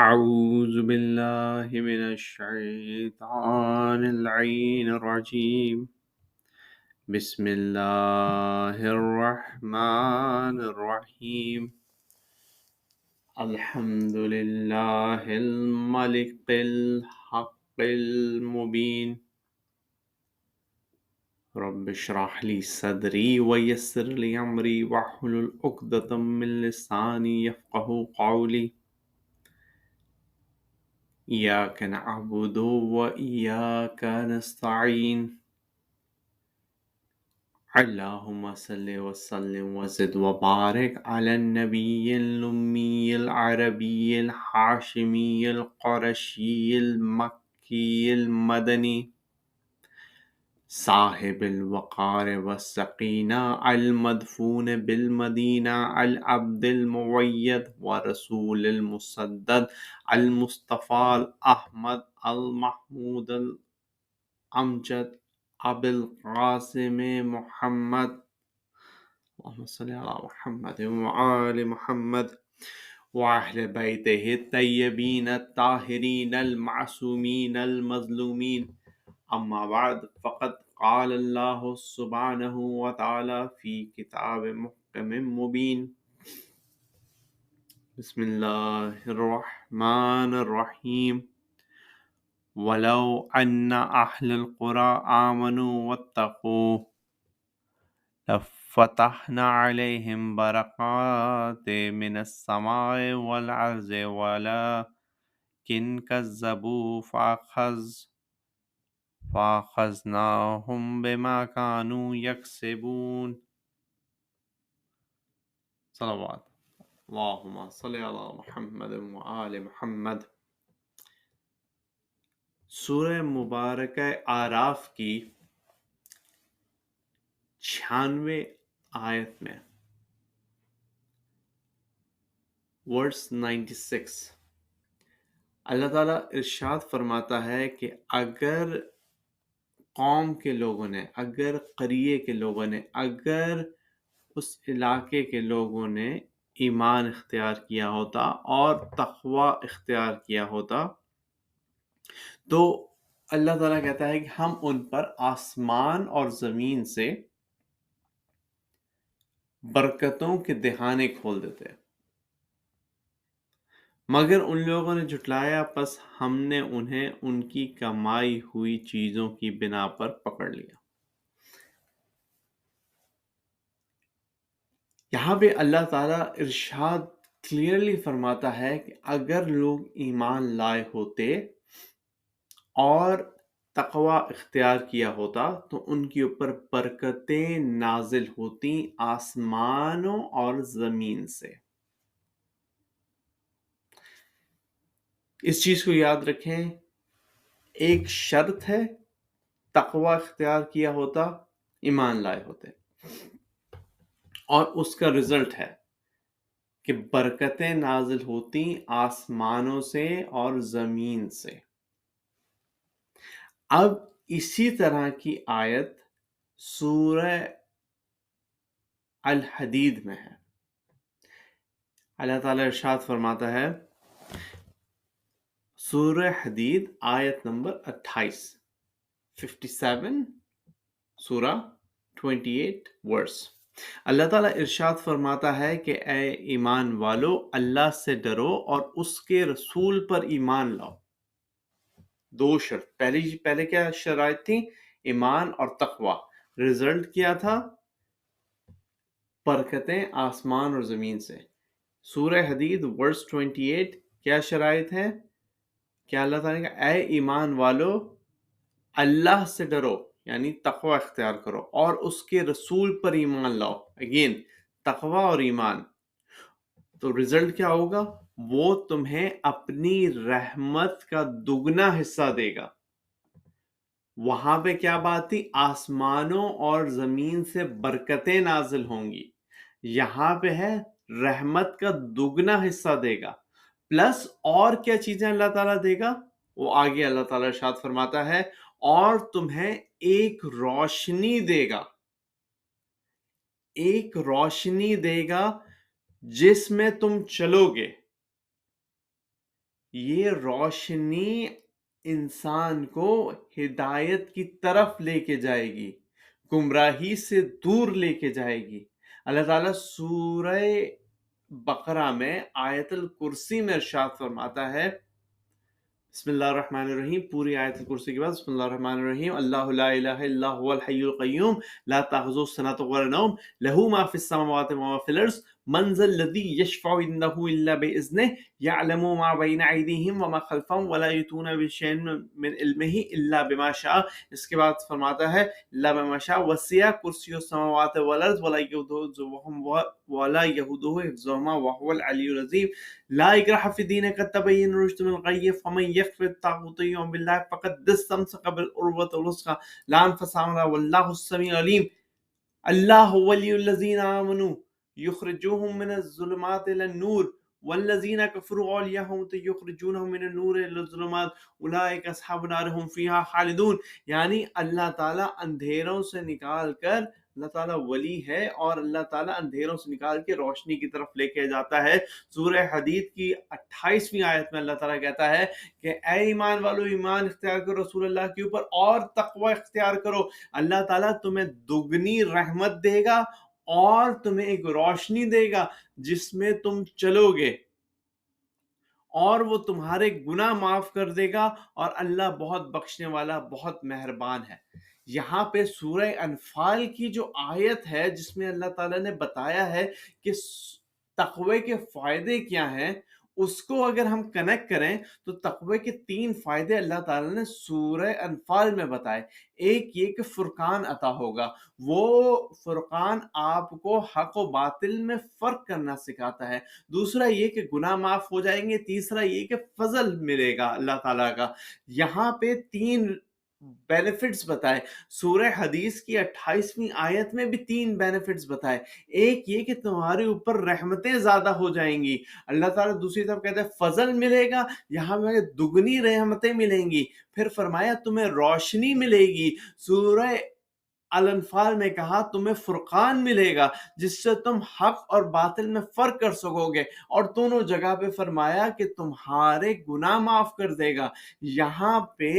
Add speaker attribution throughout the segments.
Speaker 1: أعوذ بالله من الشيطان اللعين الرجيم بسم الله الرحمن الرحيم الحمد لله الملك الحق المبين رب اشرح لي صدري ويسر لي أمري واحلل عقدة من لساني يفقه قولي إياك نعبد وإياك نستعين اللهم صل وسلم وزد وبارك على النبي الأمي العربي الحاشمي القرشي المكي المدني صاحب الوقار والسقينة المدفون بالمدينة العبد المؤيد ورسول المسدد المصطفى الأحمد المحمود الأمجد أبي القاسم محمد اللهم صل على محمد وآل محمد وأهل بيته الطيبين الطاهرين المعصومين المظلومين أما بعد فقد قال الله سبحانه وتعالى في كتاب محكم مبين بسم الله الرحمن الرحيم ولو أن أهل القرى آمنوا واتقوا لفتحنا عليهم بركات من السماء والأرض ولكن كذبوا فأخذناهم بما كانوا يكسبون صلوات اللهم صل على محمد وآل محمد سورہ مبارکہ آراف کی 96 آیت میں ورس 96 اللہ تعالیٰ ارشاد فرماتا ہے کہ اگر قوم کے لوگوں نے، اگر قریے کے لوگوں نے، اگر اس علاقے کے لوگوں نے ایمان اختیار کیا ہوتا اور تقوی اختیار کیا ہوتا تو اللہ تعالیٰ کہتا ہے کہ ہم ان پر آسمان اور زمین سے برکتوں کے دہانے کھول دیتے، مگر ان لوگوں نے جھٹلایا، پس ہم نے انہیں ان کی کمائی ہوئی چیزوں کی بنا پر پکڑ لیا۔ یہاں پہ اللہ تعالیٰ ارشاد کلیئرلی فرماتا ہے کہ اگر لوگ ایمان لائے ہوتے اور تقوی اختیار کیا ہوتا تو ان کے اوپر برکتیں نازل ہوتی آسمانوں اور زمین سے۔ اس چیز کو یاد رکھیں، ایک شرط ہے تقوی اختیار کیا ہوتا، ایمان لائے ہوتے، اور اس کا رزلٹ ہے کہ برکتیں نازل ہوتی آسمانوں سے اور زمین سے۔ اب اسی طرح کی آیت سورہ الحدید میں ہے۔ اللہ تعالیٰ ارشاد فرماتا ہے سورہ حدید آیت نمبر 57 سورہ 28 ورس۔ اللہ تعالیٰ ارشاد فرماتا ہے کہ اے ایمان والو، اللہ سے ڈرو اور اس کے رسول پر ایمان لاؤ۔ دو شرط، پہلے کیا شرائط تھی؟ ایمان اور تقوی۔ رزلٹ کیا تھا؟ برکتیں آسمان اور زمین سے۔ سورہ حدید ورس 28 کیا شرائط ہے؟ کیا اللہ تعالیٰ نے کہا اے ایمان والو اللہ سے ڈرو، یعنی تقوی اختیار کرو، اور اس کے رسول پر ایمان لاؤ۔ اگین تقوی اور ایمان، تو رزلٹ کیا ہوگا؟ وہ تمہیں اپنی رحمت کا دگنا حصہ دے گا۔ وہاں پہ کیا بات تھی؟ آسمانوں اور زمین سے برکتیں نازل ہوں گی۔ یہاں پہ ہے رحمت کا دگنا حصہ دے گا، پلس اور کیا چیزیں اللہ تعالیٰ دے گا؟ وہ آگے اللہ تعالیٰ ارشاد فرماتا ہے اور تمہیں ایک روشنی دے گا، ایک روشنی دے گا جس میں تم چلو گے۔ یہ روشنی انسان کو ہدایت کی طرف لے کے جائے گی، گمراہی سے دور لے کے جائے گی۔ اللہ تعالیٰ سورہ بقرہ میں آیت الکرسی میں ارشاد فرماتا ہے، بسم اللہ الرحمن الرحیم، پوری آیت الکرسی کے بعد بسم اللہ الرحمن الرحیم، اللہ لا الہ الا هو الحی القیوم لا تأخذه سنة ولا نوم له ما في السماوات وما في الارض من ذا الذی یشفع عنده الا بإذنه یعلم ما بین ایدیہم وما خلفہم ولا یؤتون بشیء من علمہ الا بما شاء۔ اس کے بعد فرماتا ہے الا بما شاء وسع کرسی السماوات والارض ولا یؤوده حفظهما وهو العلی العظیم۔ لا اکراہ فی الدین قد تبین الرشد من الغی فمن یکفر بالطاغوت ویؤمن باللہ فقد استمسک بالعروۃ الوثقی لا انفصام لها واللہ السمیع العلیم۔ اللہ ولی الذین آمنوا یخرجوہم من الظلمات الی النور والذین کفروا اولیاءہم یخرجونہم من النور الی الظلمات اولئک اصحاب النار هم فیہا خالدون۔ یعنی اللہ تعالیٰ اندھیروں سے نکال کر، اللہ تعالیٰ ولی ہے اور اللہ تعالیٰ اندھیروں سے نکال کے روشنی کی طرف لے کے جاتا ہے۔ سورہ حدید کی 28ویں آیت میں اللہ تعالیٰ کہتا ہے کہ اے ایمان والو، ایمان اختیار کرو رسول اللہ کے اوپر اور تقوی اختیار کرو، اللہ تعالیٰ تمہیں دگنی رحمت دے گا اور تمہیں ایک روشنی دے گا جس میں تم چلو گے، اور وہ تمہارے گناہ معاف کر دے گا، اور اللہ بہت بخشنے والا، بہت مہربان ہے۔ یہاں پہ سورہ انفال کی جو آیت ہے جس میں اللہ تعالیٰ نے بتایا ہے کہ تقوی کے فائدے کیا ہیں، اس کو اگر ہم کنیکٹ کریں تو تقوی کے 3 فائدے اللہ تعالیٰ نے سورہ انفال میں بتائے۔ ایک یہ کہ فرقان عطا ہوگا، وہ فرقان آپ کو حق و باطل میں فرق کرنا سکھاتا ہے۔ دوسرا یہ کہ گناہ معاف ہو جائیں گے۔ تیسرا یہ کہ فضل ملے گا اللہ تعالیٰ کا۔ یہاں پہ 3 بینیفٹس بتائے۔ سورہ حدیث کی 28ویں آیت میں بھی 3 بینیفٹس بتائے۔ ایک یہ کہ تمہارے اوپر رحمتیں زیادہ ہو جائیں گی، اللہ تعالیٰ دوسری طرف کہتا ہے فضل ملے گا، یہاں میں دگنی رحمتیں ملیں گی۔ پھر فرمایا تمہیں روشنی ملے گی، سورہ الانفال میں کہا تمہیں فرقان ملے گا جس سے تم حق اور باطل میں فرق کر سکو گے، اور دونوں جگہ پہ فرمایا کہ تمہارے گناہ معاف کر دے گا۔ یہاں پہ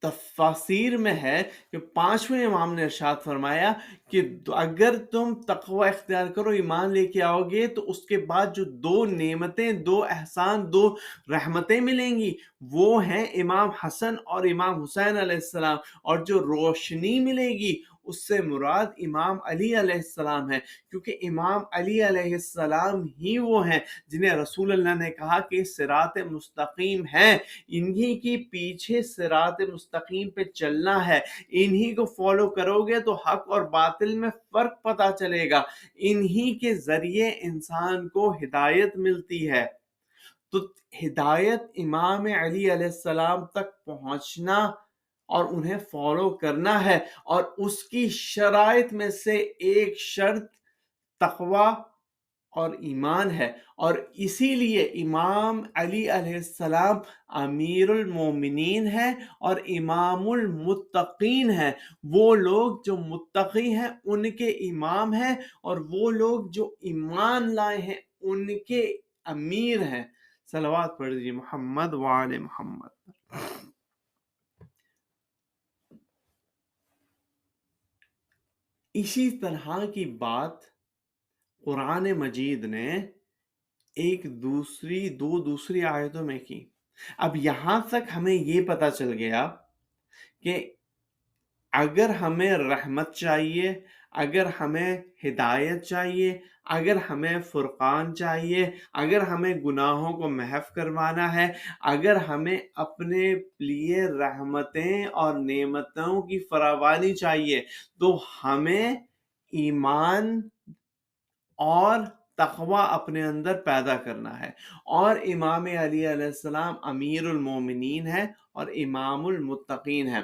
Speaker 1: تفاسیر میں ہے کہ 5ویں امام نے ارشاد فرمایا کہ اگر تم تقوی اختیار کرو، ایمان لے کے آؤ گے، تو اس کے بعد جو 2 نعمتیں، 2 احسان، 2 رحمتیں ملیں گی، وہ ہیں امام حسن اور امام حسین علیہ السلام، اور جو روشنی ملے گی اس سے مراد امام علی علیہ السلام ہے، کیونکہ امام علی علیہ السلام ہی وہ ہیں جنہیں رسول اللہ نے کہا کہ صراط مستقیم ہے، انہی کی پیچھے صراط مستقیم پہ چلنا ہے، انہی کو فالو کرو گے تو حق اور باطل میں فرق پتہ چلے گا، انہی کے ذریعے انسان کو ہدایت ملتی ہے۔ تو ہدایت امام علی علیہ السلام تک پہنچنا اور انہیں فالو کرنا ہے، اور اس کی شرائط میں سے ایک شرط تقوی اور ایمان ہے، اور اسی لیے امام علی علیہ السلام امیر المومنین ہے اور امام المتقین ہے۔ وہ لوگ جو متقی ہیں ان کے امام ہیں، اور وہ لوگ جو ایمان لائے ہیں ان کے امیر ہیں۔ صلوات پڑھ دیجیے محمد وآل محمد۔ اسی طرح کی بات قرآن مجید نے دو دوسری آیتوں میں کی۔ اب یہاں تک ہمیں یہ پتہ چل گیا کہ اگر ہمیں رحمت چاہیے، اگر ہمیں ہدایت چاہیے، اگر ہمیں فرقان چاہیے، اگر ہمیں گناہوں کو محو کروانا ہے، اگر ہمیں اپنے لیے رحمتیں اور نعمتوں کی فراوانی چاہیے، تو ہمیں ایمان اور تقوی اپنے اندر پیدا کرنا ہے۔ اور امام علی علیہ السلام امیر المومنین ہے اور امام المتقین ہے۔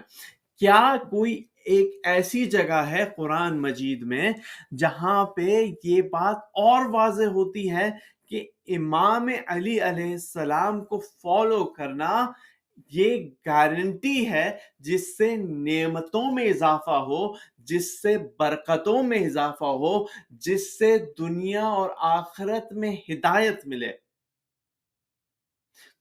Speaker 1: کیا کوئی ایک ایسی جگہ ہے قرآن مجید میں جہاں پہ یہ بات اور واضح ہوتی ہے کہ امام علی علیہ السلام کو فالو کرنا یہ گارنٹی ہے جس سے نعمتوں میں اضافہ ہو، جس سے برکتوں میں اضافہ ہو، جس سے دنیا اور آخرت میں ہدایت ملے۔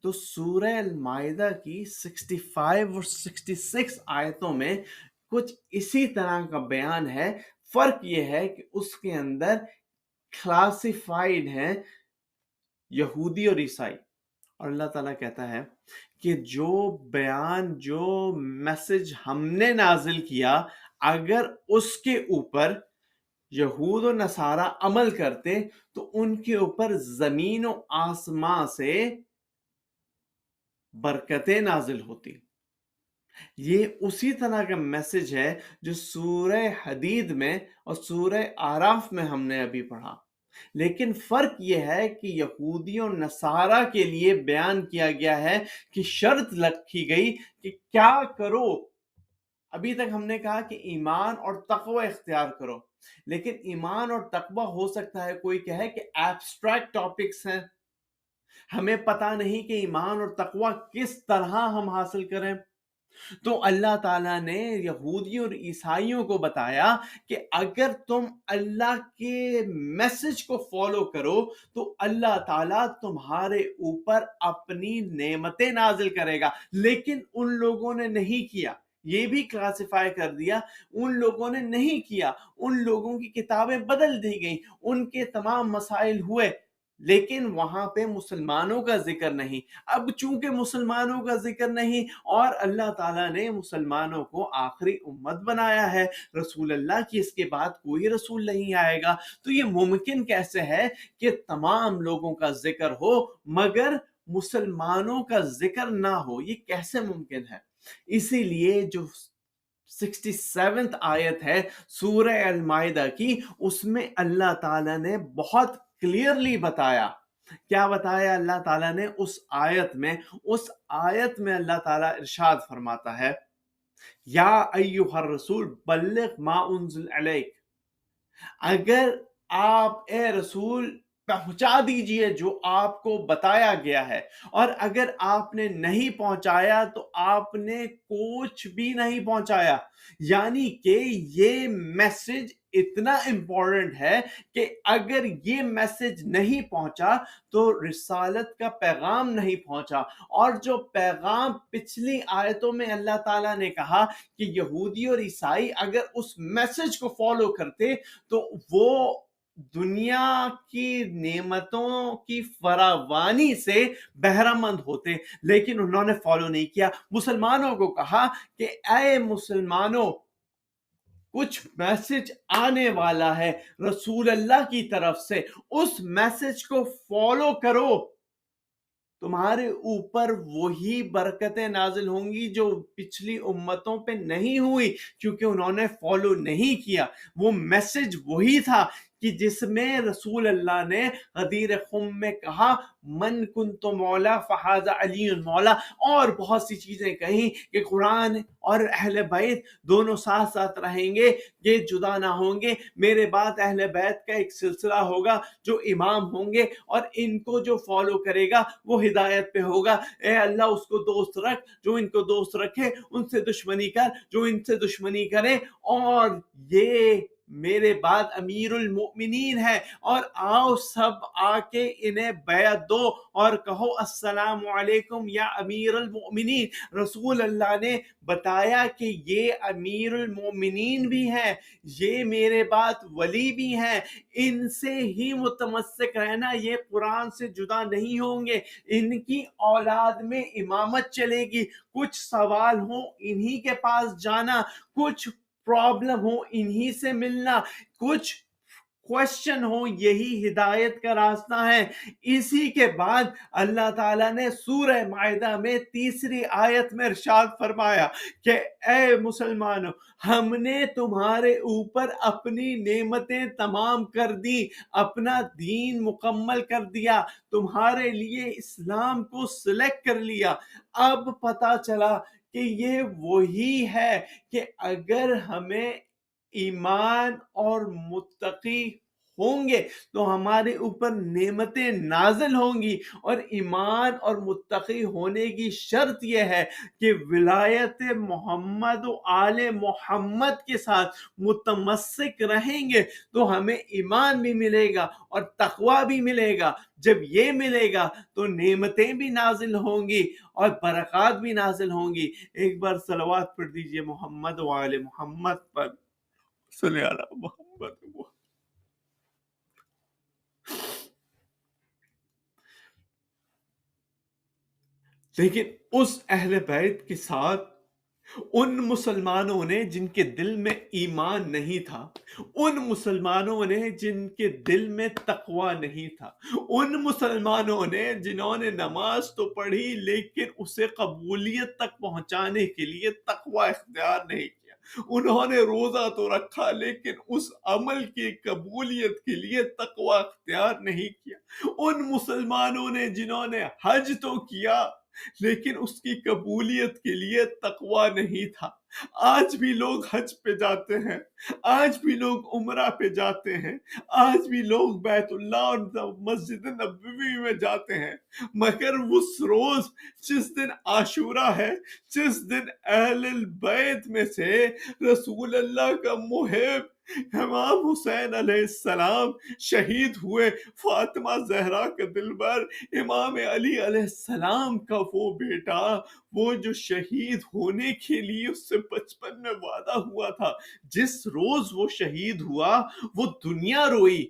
Speaker 1: تو سورہ المائدہ کی 65 اور 66 آیتوں میں کچھ اسی طرح کا بیان ہے۔ فرق یہ ہے کہ اس کے اندر کلاسیفائڈ ہیں یہودی اور عیسائی، اور اللہ تعالیٰ کہتا ہے کہ جو بیان، جو میسج ہم نے نازل کیا، اگر اس کے اوپر یہود و نصارہ عمل کرتے تو ان کے اوپر زمین و آسمان سے برکتیں نازل ہوتی۔ یہ اسی طرح کا میسج ہے جو سورہ حدید میں اور سورہ آراف میں ہم نے ابھی پڑھا، لیکن فرق یہ ہے کہ یہودی اور نصارہ کے لیے بیان کیا گیا ہے کہ شرط رکھی گئی کہ کیا کرو۔ ابھی تک ہم نے کہا کہ ایمان اور تقوی اختیار کرو، لیکن ایمان اور تقوی ہو سکتا ہے کوئی کہے کہ ایبسٹریکٹ ٹاپکس ہیں، ہمیں پتہ نہیں کہ ایمان اور تقوی کس طرح ہم حاصل کریں۔ تو اللہ تعالیٰ نے یہودیوں اور عیسائیوں کو بتایا کہ اگر تم اللہ کے میسج کو فالو کرو تو اللہ تعالیٰ تمہارے اوپر اپنی نعمتیں نازل کرے گا، لیکن ان لوگوں نے نہیں کیا۔ یہ بھی کلاسیفائی کر دیا، ان لوگوں نے نہیں کیا، ان لوگوں کی کتابیں بدل دی گئیں، ان کے تمام مسائل ہوئے، لیکن وہاں پہ مسلمانوں کا ذکر نہیں۔ اب چونکہ مسلمانوں کا ذکر نہیں اور اللہ تعالیٰ نے مسلمانوں کو آخری امت بنایا ہے، رسول اللہ کی اس کے بعد کوئی رسول نہیں آئے گا، تو یہ ممکن کیسے ہے کہ تمام لوگوں کا ذکر ہو مگر مسلمانوں کا ذکر نہ ہو؟ یہ کیسے ممکن ہے؟ اسی لیے جو 67th آیت ہے سورہ المائدہ کی، اس میں اللہ تعالیٰ نے بہت کلیئرلی بتایا۔ کیا بتایا اللہ تعالیٰ نے اس آیت میں؟ اس آیت میں اللہ تعالیٰ ارشاد فرماتا ہے، یا ایھا الرسول بلغ ما انزل الیک، اگر آپ اے رسول پہنچا دیجئے جو آپ کو بتایا گیا ہے، اور اگر آپ نے نہیں پہنچایا تو آپ نے کچھ بھی نہیں پہنچایا۔ یعنی کہ یہ میسج اتنا امپورٹنٹ ہے کہ اگر یہ میسج نہیں پہنچا تو رسالت کا پیغام نہیں پہنچا۔ اور جو پیغام پچھلی آیتوں میں اللہ تعالیٰ نے کہا کہ یہودی اور عیسائی اگر اس میسج کو فالو کرتے تو وہ دنیا کی نعمتوں کی فراوانی سے بہرہ مند ہوتے، لیکن انہوں نے فالو نہیں کیا۔ مسلمانوں کو کہا کہ اے مسلمانوں، کچھ میسج آنے والا ہے رسول اللہ کی طرف سے، اس میسج کو فالو کرو، تمہارے اوپر وہی برکتیں نازل ہوں گی جو پچھلی امتوں پہ نہیں ہوئی، کیونکہ انہوں نے فالو نہیں کیا۔ وہ میسج وہی تھا کہ جس میں رسول اللہ نے غدیر خم میں کہا من کنت مولا فہذا علی مولا، اور بہت سی چیزیں کہیں کہ قرآن اور اہل بیت دونوں ساتھ ساتھ رہیں گے، یہ جدا نہ ہوں گے، میرے بعد اہل بیت کا ایک سلسلہ ہوگا جو امام ہوں گے، اور ان کو جو فالو کرے گا وہ ہدایت پہ ہوگا۔ اے اللہ اس کو دوست رکھ جو ان کو دوست رکھے، ان سے دشمنی کر جو ان سے دشمنی کرے، اور یہ میرے بعد امیر المؤمنین ہے، اور آؤ سب آ کے انہیں بیعت دو اور کہو السلام علیکم یا امیر المؤمنین۔ رسول اللہ نے بتایا کہ یہ امیر المؤمنین بھی ہیں، یہ میرے بعد ولی بھی ہیں، ان سے ہی متمسک رہنا، یہ قرآن سے جدا نہیں ہوں گے، ان کی اولاد میں امامت چلے گی، کچھ سوال ہوں انہی کے پاس جانا، کچھ پرابلم ہو انہی سے ملنا، کچھ کوشچن ہو، یہی ہدایت کا راستہ ہے۔ اسی کے بعد اللہ تعالیٰ نے سورہ مائدہ میں تیسری آیت میں ارشاد فرمایا کہ اے مسلمانوں، ہم نے تمہارے اوپر اپنی نعمتیں تمام کر دی، اپنا دین مکمل کر دیا، تمہارے لیے اسلام کو سلیکٹ کر لیا۔ اب پتہ چلا کہ یہ وہی ہے کہ اگر ہمیں ایمان اور متقی ہوں گے تو ہمارے اوپر نعمتیں نازل ہوں گی، اور ایمان اور متقی ہونے کی شرط یہ ہے کہ ولایت محمد و آل محمد کے ساتھ متمسک رہیں گے تو ہمیں ایمان بھی ملے گا اور تقوی بھی ملے گا۔ جب یہ ملے گا تو نعمتیں بھی نازل ہوں گی اور برکات بھی نازل ہوں گی۔ ایک بار صلوات پڑھ دیجئے محمد و آل محمد پر، صلی علی محمد۔ لیکن اس اہل بیت کے ساتھ ان مسلمانوں نے جن کے دل میں ایمان نہیں تھا، ان مسلمانوں نے جن کے دل میں تقوی نہیں تھا، ان مسلمانوں نے جنہوں نے نماز تو پڑھی لیکن اسے قبولیت تک پہنچانے کے لیے تقوی اختیار نہیں کیا، انہوں نے روزہ تو رکھا لیکن اس عمل کی قبولیت کے لیے تقوی اختیار نہیں کیا، ان مسلمانوں نے جنہوں نے حج تو کیا لیکن اس کی قبولیت کے لیے تقوی نہیں تھا۔ آج بھی لوگ حج پہ جاتے ہیں، آج بھی لوگ عمرہ پہ جاتے ہیں، آج بھی لوگ بیت اللہ اور مسجد نبوی میں جاتے ہیں، مگر اس روز جس دن عاشورہ ہے، جس دن اہل البیت میں سے رسول اللہ کا محب امام حسین علیہ السلام شہید ہوئے، فاطمہ زہرا کا دلبر امام علی علیہ السلام کا وہ بیٹا، وہ جو شہید ہونے کے لیے اس سے بچپن میں وعدہ ہوا تھا، جس روز وہ شہید ہوا وہ دنیا روئی،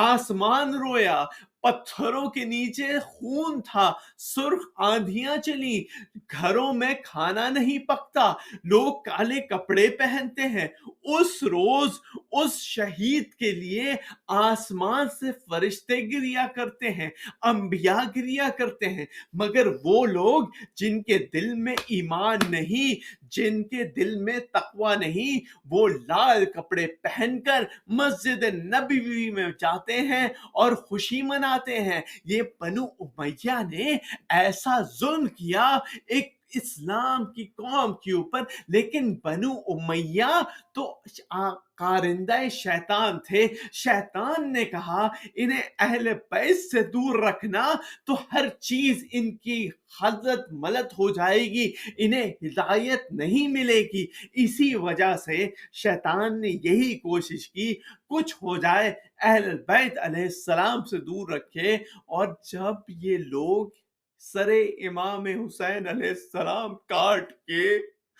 Speaker 1: آسمان رویا، پتھروں کے نیچے خون تھا، سرخ آندھیاں چلی، گھروں میں کھانا نہیں پکتا، لوگ کالے کپڑے پہنتے ہیں۔ اس روز اس شہید کے لیے آسمان سے فرشتے گریا کرتے ہیں، انبیاء گریا کرتے ہیں، مگر وہ لوگ جن کے دل میں ایمان نہیں، جن کے دل میں تقوی نہیں، وہ لال کپڑے پہن کر مسجد نبوی میں جاتے ہیں اور خوشی مناتے ہیں۔ یہ بنو امیہ نے ایسا ظلم کیا ایک اسلام کی قوم کے اوپر، لیکن بنو امیہ تو کارندہ شیطان تھے۔ شیطان نے کہا انہیں اہل بیت سے دور رکھنا تو ہر چیز ان کی حضرت ملت ہو جائے گی، انہیں ہدایت نہیں ملے گی۔ اسی وجہ سے شیطان نے یہی کوشش کی کچھ ہو جائے اہل بیت علیہ السلام سے دور رکھے، اور جب یہ لوگ سر امام حسین علیہ السلام کاٹ کے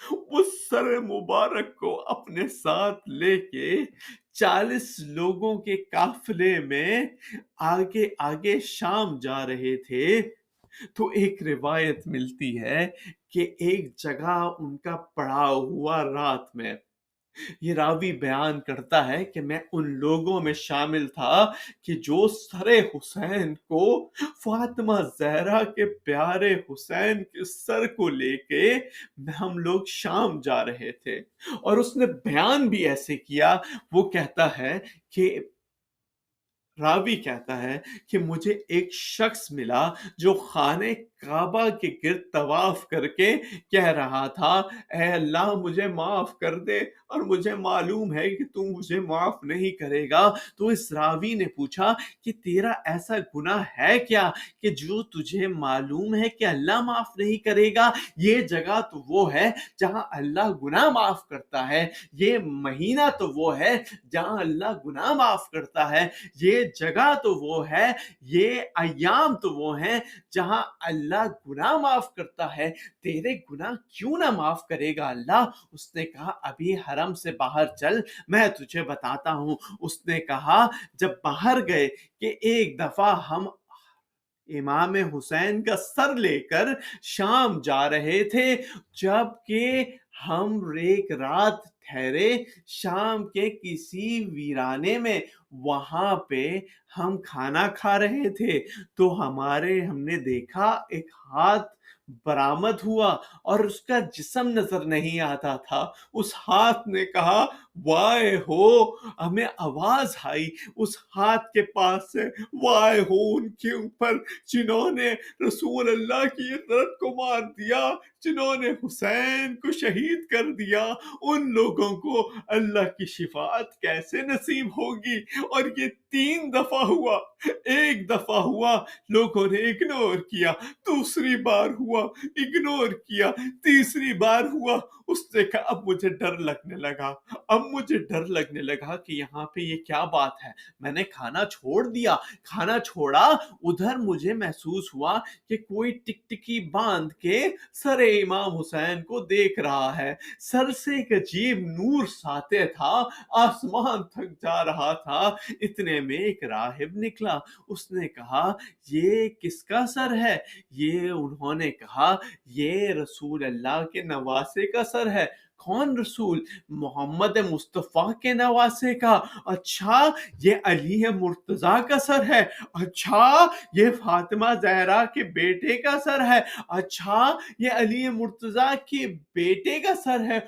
Speaker 1: اس سر مبارک کو اپنے ساتھ لے کے 40 لوگوں کے قافلے میں آگے آگے شام جا رہے تھے، تو ایک روایت ملتی ہے کہ ایک جگہ ان کا پڑاؤ ہوا رات میں۔ یہ راوی بیان کرتا ہے کہ میں ان لوگوں میں شامل تھا کہ جو سر حسین کو، فاطمہ زہرا کے پیارے حسین کے سر کو لے کے ہم لوگ شام جا رہے تھے، اور اس نے بیان بھی ایسے کیا، وہ کہتا ہے کہ راوی کہتا ہے کہ مجھے ایک شخص ملا جو خانہ کعبہ کے گرد طواف کر کے کہہ رہا تھا اے اللہ مجھے معاف کر دے، اور مجھے معلوم ہے کہ تو مجھے معاف نہیں کرے گا۔ تو اس راوی نے پوچھا کہ تیرا ایسا گناہ ہے کیا کہ جو تجھے معلوم ہے کہ اللہ معاف نہیں کرے گا؟ یہ جگہ تو وہ ہے جہاں اللہ گناہ معاف کرتا ہے، یہ مہینہ تو وہ ہے جہاں اللہ گناہ معاف کرتا ہے، یہ جگہ تو وہ ہے، یہ ایام تو وہ ہیں جہاں اللہ گناہ معاف کرتا ہے، تیرے گناہ کیوں نہ معاف کرے گا اللہ؟ اس نے کہا ابھی حرم سے باہر چل، میں تجھے بتاتا ہوں۔ اس نے کہا جب باہر گئے کہ ایک دفعہ ہم امام حسین کا سر لے کر شام جا رہے تھے، جب کہ ہم ایک رات ٹھہرے شام کے کسی ویرانے میں، وہاں پہ ہم کھانا کھا رہے تھے، تو ہم نے دیکھا ایک ہاتھ برآمد ہوا اور اس کا جسم نظر نہیں آتا تھا، اس ہاتھ نے کہا وائے ہو، ہمیں آواز آئی اس ہاتھ کے پاس سے، وائے ہو ان کے اوپر جنہوں نے رسول اللہ کی عطرت کو مار دیا، جنہوں نے حسین کو شہید کر دیا، ان لوگوں کو اللہ کی شفاعت کیسے نصیب ہوگی؟ اور یہ 3 دفعہ ہوا، ایک دفعہ ہوا لوگوں نے اگنور کیا، دوسری بار ہوا اگنور کیا، تیسری بار ہوا، اس نے کہا اب مجھے ڈر لگنے لگا، اب مجھے ڈر لگنے لگا کہ یہاں پہ یہ کیا بات ہے، میں نے کھانا چھوڑ دیا، کھانا چھوڑا، ادھر مجھے محسوس ہوا کہ کوئی ٹکٹکی باندھ کے سر امام حسین کو دیکھ رہا ہے، سر سے ایک عجیب نور ساطع تھا، آسمان تک جا رہا تھا، اتنے میں ایک راہب نکلا، اس نے کہا یہ کس کا سر ہے؟ یہ انہوں نے کہا یہ رسول اللہ کے نواسے کا سر ہے۔ کون رسول؟ محمد مصطفیٰ کے نواسے کا۔ اچھا یہ علی مرتضیٰ کا سر ہے؟ اچھا یہ فاطمہ زہرا کے بیٹے کا سر ہے؟ اچھا یہ علی مرتضیٰ کے بیٹے کا سر ہے؟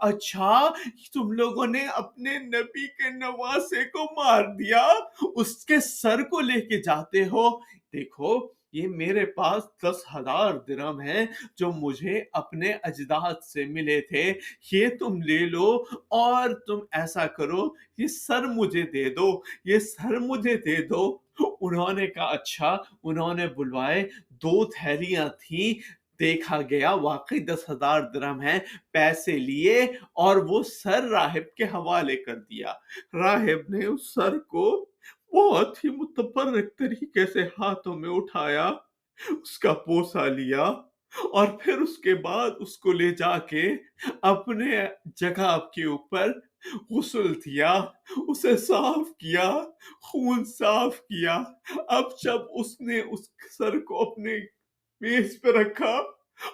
Speaker 1: اچھا تم لوگوں نے اپنے نبی کے نواسے کو مار دیا، اس کے سر کو لے کے جاتے ہو؟ دیکھو یہ میرے پاس 10,000 درہم ہیں جو مجھے اپنے اجداد سے ملے تھے، یہ تم لے لو اور تم ایسا کرو یہ سر مجھے دے دو، یہ سر مجھے دے دو۔ انہوں نے کہا اچھا، انہوں نے بلوائے، 2 تھیلیاں تھیں، دیکھا گیا واقعی 10,000 درہم ہیں، پیسے لیے اور وہ سر راہب کے حوالے کر دیا۔ راہب نے اس سر کو بہت ہی متبرک طریقے سے ہاتھوں میں اٹھایا، اس کا بوسہ لیا اور پھر اس کے بعد اس کو لے جا کے اپنے جگہ کے اوپر غسل دیا، اسے صاف کیا، خون صاف کیا۔ اب جب اس نے اس سر کو اپنے میز پہ رکھا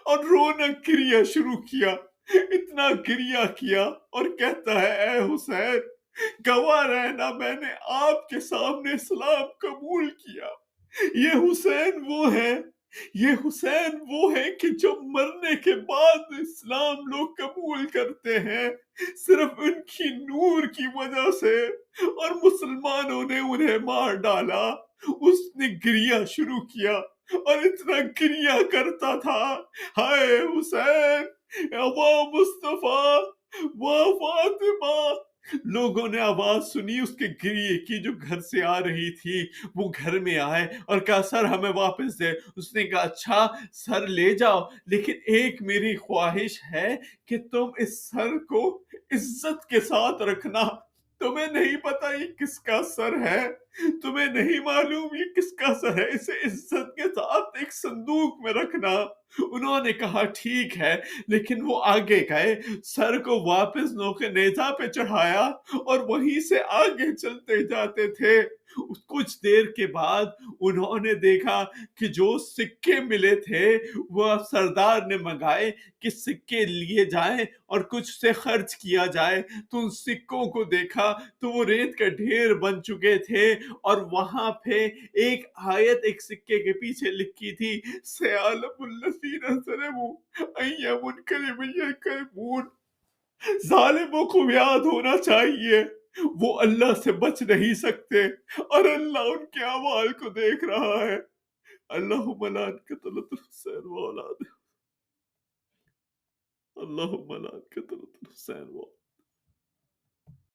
Speaker 1: اور رونا گریا شروع کیا، اتنا گریا کیا اور کہتا ہے اے حسین گواہ رہنا میں نے آپ کے سامنے اسلام قبول کیا۔ یہ حسین وہ ہے، یہ حسین وہ ہے کہ جو مرنے کے بعد اسلام لوگ قبول کرتے ہیں صرف ان کی نور کی وجہ سے، اور مسلمانوں نے انہیں مار ڈالا۔ اس نے گریا شروع کیا اور اتنا گریا کرتا تھا، ہائے حسین، واہ مصطفیٰ، واہ فاطمہ۔ لوگوں نے آواز سنی اس کے گریے کی جو گھر سے آ رہی تھی، وہ گھر میں آئے اور کہا سر ہمیں واپس دے۔ اس نے کہا اچھا سر لے جاؤ، لیکن ایک میری خواہش ہے کہ تم اس سر کو عزت کے ساتھ رکھنا، تمہیں نہیں پتا یہ کس کا سر ہے، تمہیں نہیں معلوم یہ کس کا سر ہے، اسے عزت کے ساتھ ایک صندوق میں رکھنا۔ انہوں نے کہا ٹھیک ہے، لیکن وہ آگے گئے، سر کو واپس نوک نیزہ پہ چڑھایا اور وہیں سے آگے چلتے جاتے تھے۔ کچھ دیر کے بعد انہوں نے دیکھا کہ جو سکے ملے تھے وہ سردار نے منگائے کہ سکے لیے جائیں اور کچھ سے خرچ کیا جائے، تو ان سکوں کو دیکھا تو وہ ریت کا ڈھیر بن چکے تھے، اور وہاں پہ ایک آیت ایک سکے کے پیچھے لکھی تھی سیعلم الذین ظلموا ای منقلب ینقلبون۔ ظالموں کو یاد ہونا چاہیے وہ اللہ سے بچ نہیں سکتے اور اللہ ان کے اعمال کو دیکھ رہا ہے۔ اللہم لعن قتلۃ الحسین و اولادہ، اللہم لعن قتلۃ الحسین و